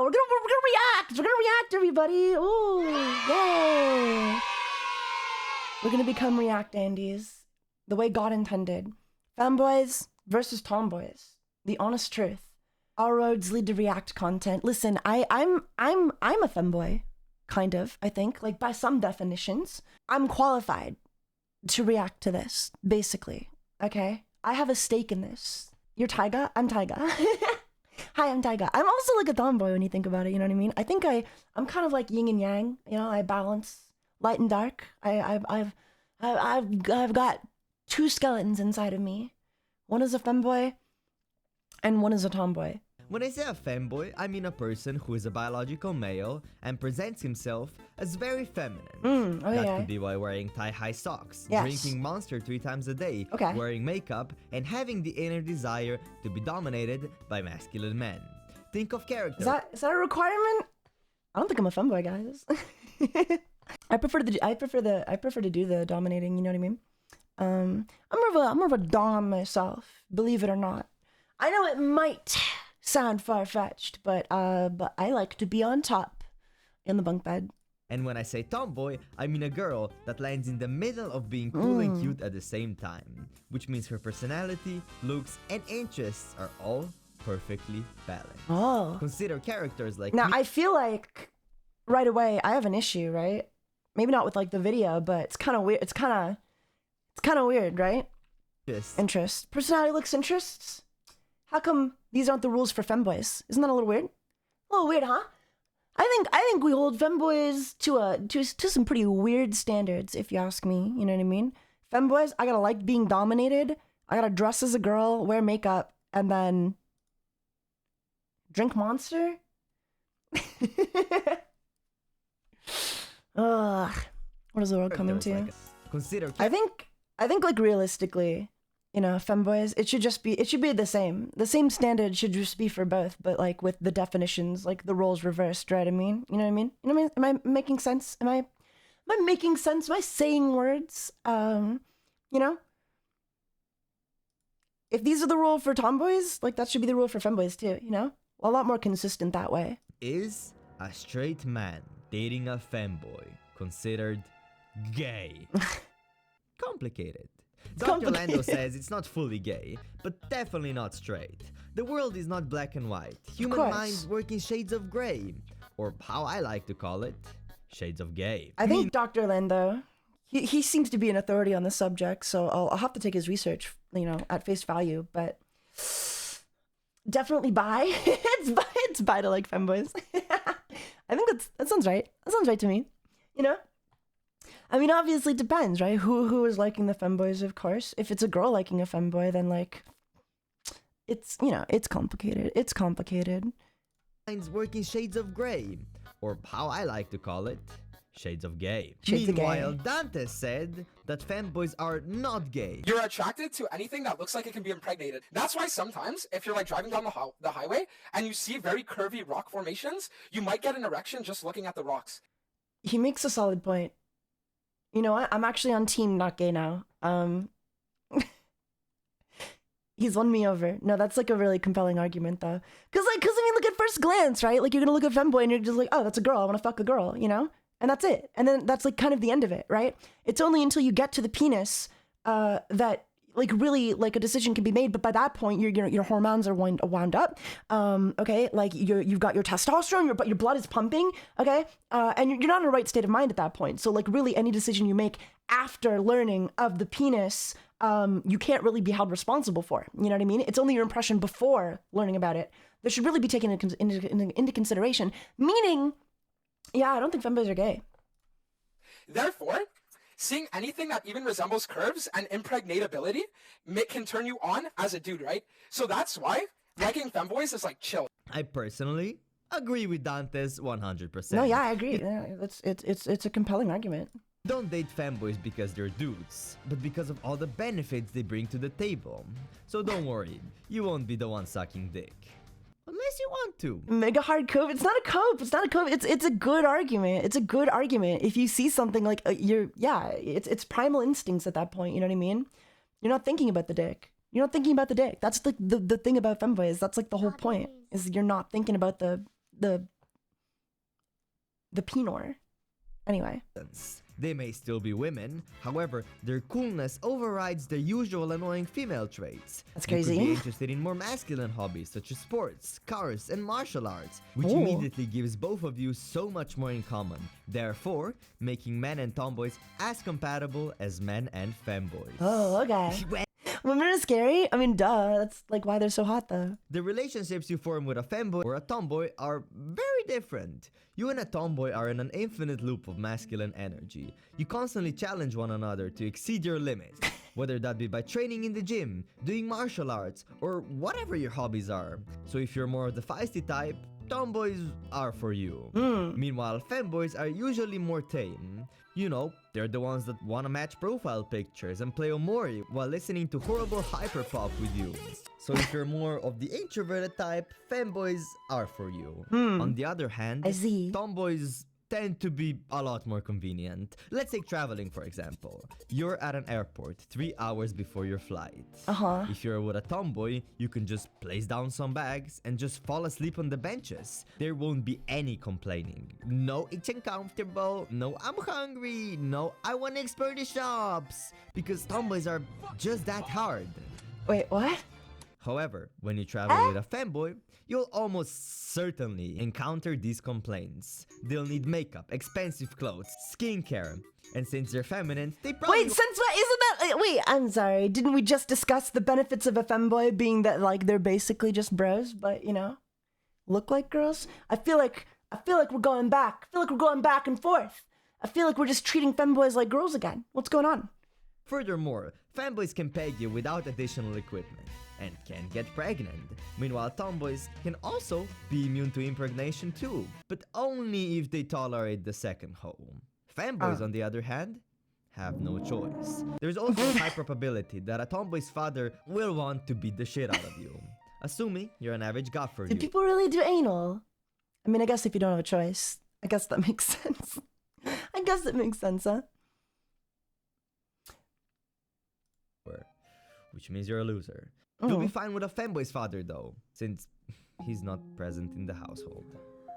We're gonna react. We're gonna react, everybody. Ooh, yay! We're gonna become react Andes, the way God intended. Femboys versus tomboys. The honest truth. Our roads lead to react content. Listen, I'm a femboy, kind of. I think, like by some definitions, I'm qualified to react to this. Basically, okay. I have a stake in this. You're Taiga. I'm Taiga. Hi, I'm Taiga. I'm also like a tomboy when you think about it. You know what I mean? I think I'm kind of like yin and yang. You know, I balance light and dark. I've got two skeletons inside of me. One is a femboy, and one is a tomboy. When I say a femboy, I mean a person who is a biological male and presents himself as very feminine. That could be by wearing thigh-high socks, drinking Monster 3 times a day, wearing makeup, and having the inner desire to be dominated by masculine men. Think of characters. Is that a requirement? I don't think I'm a femboy, guys. I prefer to do the dominating. You know what I mean? I'm more of a dom myself, believe it or not. I know it might sound far-fetched, but I like to be on top in the bunk bed. And when I say tomboy, I mean a girl that lands in the middle of being cool and cute at the same time, which means her personality, looks, and interests are all perfectly balanced. Oh. Consider characters like Now, I feel like right away I have an issue, right? Maybe not with like the video, but it's kind of weird. It's kind of weird, right? Yes. Interests. Personality, looks, interests. How come these aren't the rules for femboys? Isn't that a little weird? A little weird, huh? I think we hold femboys to some pretty weird standards, if you ask me. You know what I mean? Femboys, I gotta like being dominated. I gotta dress as a girl, wear makeup, and then drink Monster. Ugh. What is the world coming to? I think like realistically, you know, femboys, it should be the same. The same standard should just be for both, but like with the definitions, like the roles reversed, right? You know what I mean? You know what I mean? Am I making sense? Am I making sense? Am I saying words? You know? If these are the rule for tomboys, like that should be the rule for femboys too, you know? A lot more consistent that way. Is a straight man dating a femboy considered gay? Complicated. Dr. Lando says it's not fully gay, but definitely not straight. The world is not black and white. Human minds work in shades of gray. Or how I like to call it, shades of gay. I think Dr. Lando, he seems to be an authority on the subject, so I'll have to take his research, you know, at face value, but definitely bi. It's bi to like femboys. I think that sounds right. That sounds right to me, you know? I mean, obviously it depends, right? Who is liking the femboys, of course. If it's a girl liking a femboy, then like, it's, you know, it's complicated. It's complicated. Minds work in shades of gray, or how I like to call it, shades of gay. Shades of gay. Meanwhile, Dante said that femboys are not gay. You're attracted to anything that looks like it can be impregnated. That's why sometimes, if you're like driving down the highway and you see very curvy rock formations, you might get an erection just looking at the rocks. He makes a solid point. You know what? I'm actually on team not gay now. He's won me over. No, that's like a really compelling argument though. Cause I mean, look at first glance, right? Like you're gonna look at femboy and you're just like, oh, that's a girl. I want to fuck a girl, you know? And that's it. And then that's like kind of the end of it, right? It's only until you get to the penis that like really like a decision can be made. But by that point, your hormones are wound up. Okay, like you've got your testosterone, but your blood is pumping. Okay, and you're not in the right state of mind at that point. So like really, any decision you make after learning of the penis, you can't really be held responsible for. You know what I mean? It's only your impression before learning about it that should really be taken into consideration. Meaning, yeah, I don't think femboys are gay. Therefore, seeing anything that even resembles curves and impregnatability can turn you on as a dude, right? So that's why liking femboys is like chill. I personally agree with Dante's 100%. No, yeah, I agree. Yeah, it's a compelling argument. Don't date femboys because they're dudes, but because of all the benefits they bring to the table. So don't worry, you won't be the one sucking dick. Unless you want to. Mega hard cope. It's not a cope. It's not a cope. It's a good argument. It's a good argument. If you see something like it's primal instincts at that point. You know what I mean? You're not thinking about the dick. You're not thinking about the dick. That's the thing about femboys. That's like the whole point. Is you're not thinking about the penor. Anyway. They may still be women, however, their coolness overrides their usual annoying female traits. That's You crazy. could be interested in more masculine hobbies such as sports, cars, and martial arts, which Ooh. immediately gives both of you so much more in common, therefore making men and tomboys as compatible as men and femboys. Oh, okay. Women are scary? I mean, duh. That's like why they're so hot, though. The relationships you form with a femboy or a tomboy are very different. You and a tomboy are in an infinite loop of masculine energy. You constantly challenge one another to exceed your limits, whether that be by training in the gym, doing martial arts, or whatever your hobbies are. So if you're more of the feisty type, tomboys are for you. Meanwhile, femboys are usually more tame. You know, they're the ones that wanna match profile pictures and play Omori while listening to horrible hyperpop with you. So if you're more of the introverted type, femboys are for you. On the other hand, I see. tomboys tend to be a lot more convenient. Let's take traveling for example. You're at an airport 3 hours before your flight. If you're with a tomboy, you can just place down some bags and just fall asleep on the benches. There won't be any complaining. No, it's uncomfortable. No, I'm hungry. No, I want to explore the shops. Because tomboys are just that hard. Wait, what? However, when you travel with a femboy, you'll almost certainly encounter these complaints. They'll need makeup, expensive clothes, skincare, and since they're feminine, they probably— Wait, since what? Isn't that? Wait, I'm sorry. Didn't we just discuss the benefits of a femboy being that like they're basically just bros, but you know, look like girls? I feel like we're going back. I feel like we're going back and forth. I feel like we're just treating femboys like girls again. What's going on? Furthermore, femboys can peg you without additional equipment and can get pregnant. Meanwhile, tomboys can also be immune to impregnation too, but only if they tolerate the second hoe. Femboys, on the other hand, have no choice. There's also a high probability that a tomboy's father will want to beat the shit out of you, assuming you're an average Gabfr. Do people really do anal? I mean, I guess if you don't have a choice, I guess that makes sense. I guess it makes sense, huh? Which means you're a loser. You'll be fine with a femboy's father though, since he's not present in the household.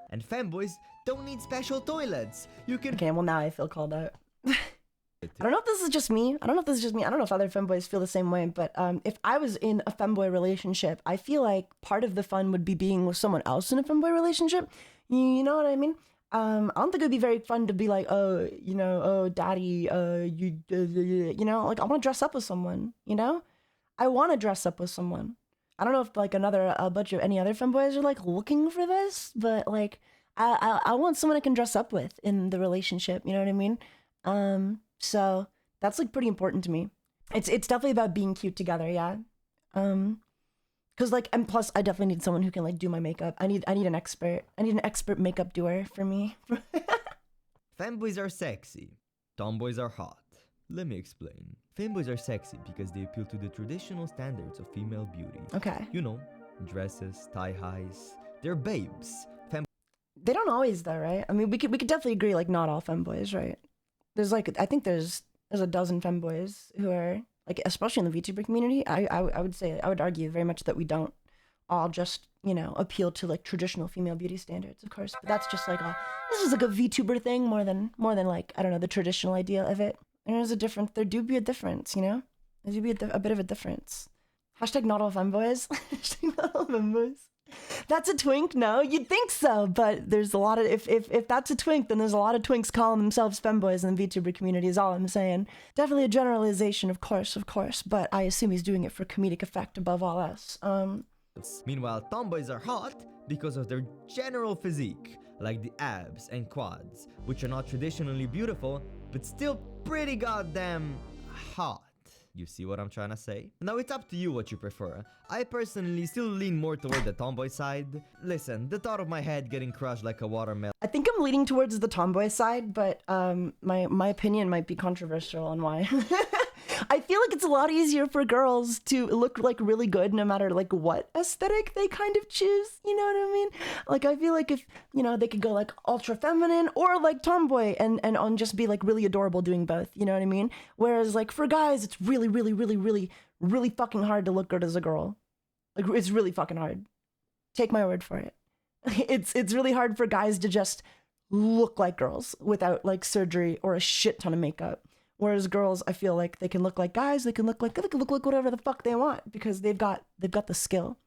And femboys don't need special toilets. You can— Okay, well now I feel called out. I don't know if this is just me. I don't know if other femboys feel the same way, but if I was in a femboy relationship, I feel like part of the fun would be being with someone else in a femboy relationship. You know what I mean? I don't think it'd be very fun to be like, oh, you know, oh, daddy, you know, like I want to dress up with someone, you know? I want to dress up with someone. I don't know if like a bunch of any other femboys are like looking for this, but like I want someone I can dress up with in the relationship. You know what I mean? So that's like pretty important to me. It's definitely about being cute together. Yeah. Cause like, and plus I definitely need someone who can like do my makeup. I need an expert. I need an expert makeup doer for me. Femboys are sexy. Tomboys are hot. Let me explain. Femboys are sexy because they appeal to the traditional standards of female beauty. Okay. You know, dresses, thigh-highs. They're babes. They don't always though, right? I mean, we could definitely agree like not all femboys, right? There's like, I think there's a dozen femboys who are like, especially in the VTuber community. I would argue very much that we don't all just, you know, appeal to like traditional female beauty standards, of course. But that's just like this is like a VTuber thing more than like, I don't know, the traditional idea of it. There do be a difference, you know? There do be a bit of a difference. Hashtag not all femboys. Hashtag not all femboys. That's a twink? No, you'd think so, but there's a lot of, if that's a twink, then there's a lot of twinks calling themselves femboys in the VTuber community is all I'm saying. Definitely a generalization, of course, but I assume he's doing it for comedic effect above all else. Meanwhile, tomboys are hot because of their general physique, like the abs and quads, which are not traditionally beautiful, but still pretty goddamn hot. You see what I'm trying to say? Now it's up to you what you prefer. I personally still lean more toward the tomboy side. Listen, the thought of my head getting crushed like a watermelon— I think I'm leaning towards the tomboy side, but my opinion might be controversial on why. I feel like it's a lot easier for girls to look like really good no matter like what aesthetic they kind of choose, you know what I mean? Like I feel like if, you know, they could go like ultra feminine or like tomboy and on just be like really adorable doing both, you know what I mean? Whereas like for guys, it's really, really, really, really, really fucking hard to look good as a girl. Like it's really fucking hard. Take my word for it. It's really hard for guys to just look like girls without like surgery or a shit ton of makeup. Whereas girls, I feel like they can look like guys, they can look like whatever the fuck they want because they've got the skill.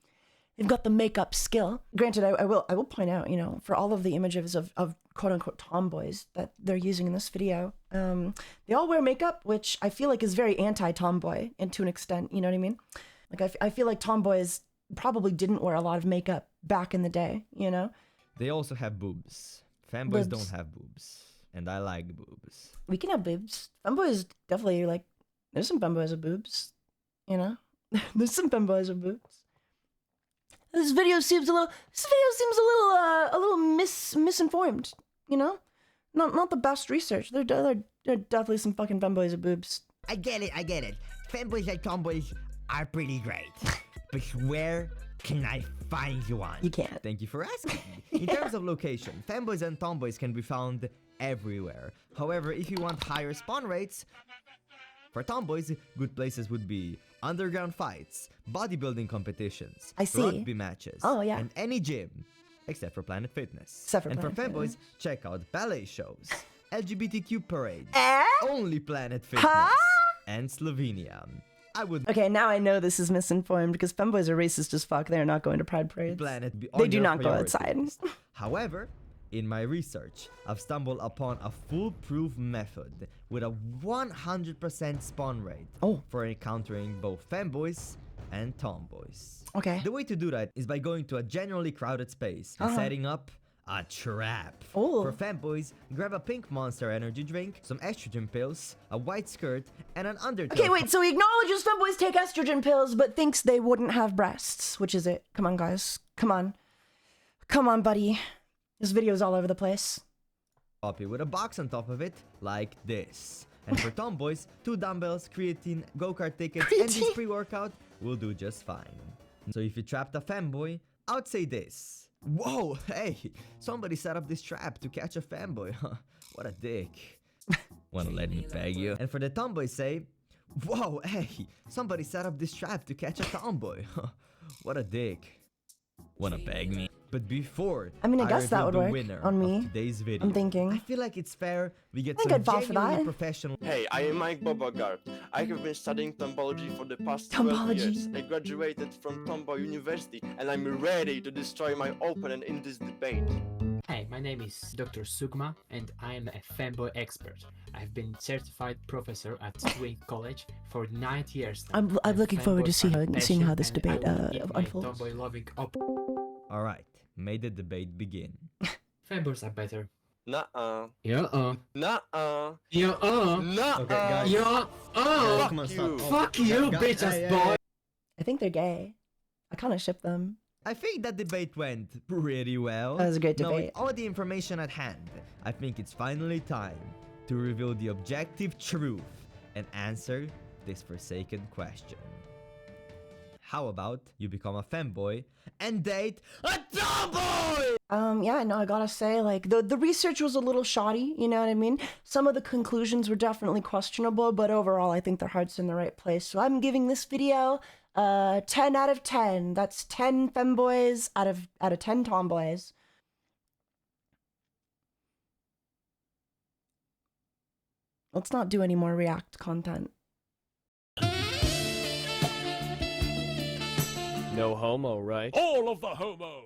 They've got the makeup skill. Granted, I will point out, you know, for all of the images of quote unquote tomboys that they're using in this video, they all wear makeup, which I feel like is very anti-tomboy and to an extent, you know what I mean? Like I feel like tomboys probably didn't wear a lot of makeup back in the day, you know? They also have boobs. Femboys don't have boobs. And I like boobs. We can have boobs. Femboys definitely, like, there's some femboys with boobs, you know? There's some femboys with boobs. This video seems a little misinformed, you know? Not the best research. There are definitely some fucking femboys with boobs. I get it. Femboys and tomboys are pretty great. But where can I find you one? You can't. Thank you for asking. In terms of location, femboys and tomboys can be found everywhere. However, if you want higher spawn rates, for tomboys, good places would be underground fights, bodybuilding competitions, I see. rugby matches, Oh, yeah. and any gym, except for Planet Fitness. Except for and Planet for femboys, Fitness. check out ballet shows, LGBTQ parades, Eh? only Planet Fitness, Huh? and Slovenia. I would Okay, now I know this is misinformed because femboys are racist as fuck. They're not going to pride parades. Planet be They on do your not go priority outside. list. However, in my research, I've stumbled upon a foolproof method with a 100% spawn rate for encountering both femboys and tomboys. Okay. The way to do that is by going to a generally crowded space and setting up a trap. Oh. For femboys, grab a pink Monster energy drink, some estrogen pills, a white skirt, and an undertow. Okay, wait, so he acknowledges femboys take estrogen pills but thinks they wouldn't have breasts. Which is it? Come on, guys. Come on. Come on, buddy. This video's all over the place. Copy with a box on top of it, like this. And for tomboys, 2 dumbbells, creatine, go-kart tickets, and this pre-workout will do just fine. So if you trapped a femboy, I would say this. Whoa, hey, somebody set up this trap to catch a femboy. What a dick. Wanna let me peg you? And for the tomboys, say, whoa, hey, somebody set up this trap to catch a tomboy. What a dick. Wanna peg me? But before I mean, I guess that reveal would the work winner on of me. today's video, I'm thinking. I feel like it's fair we get I think some I'd fall for genuinely that. professional. Hey, I am Mike Bobagard. I have been studying Tombology for the past 12 Tombology. years. I graduated from Tomboy University and I'm ready to destroy my opponent in this debate. Hi, my name is Dr. Sugma and I am a femboy expert. I've been certified professor at Swing College for 9 years now. I'm looking forward to Femboys are seeing how passion this and debate I will give my unfolds. tomboy loving Alright, may the debate begin. Femboys are better. Nuh-uh. Yeah. Nuh-uh. Yeah. Nuh-uh. Okay, guys. Yeah. Fuck come on, you. stop. Fuck you, Guys, bitches, hey, boy. I think they're gay. I kind of ship them. I think that debate went pretty well. That was a great Now, with debate. all the information at hand, I think it's finally time to reveal the objective truth and answer this forsaken question. How about you become a femboy and date a tomboy? Yeah, no, I gotta say, like, the research was a little shoddy, you know what I mean? Some of the conclusions were definitely questionable, but overall, I think their heart's in the right place. So I'm giving this video 10 out of 10. That's 10 femboys out of 10 tomboys. Let's not do any more React content. No homo, right? All of the homo!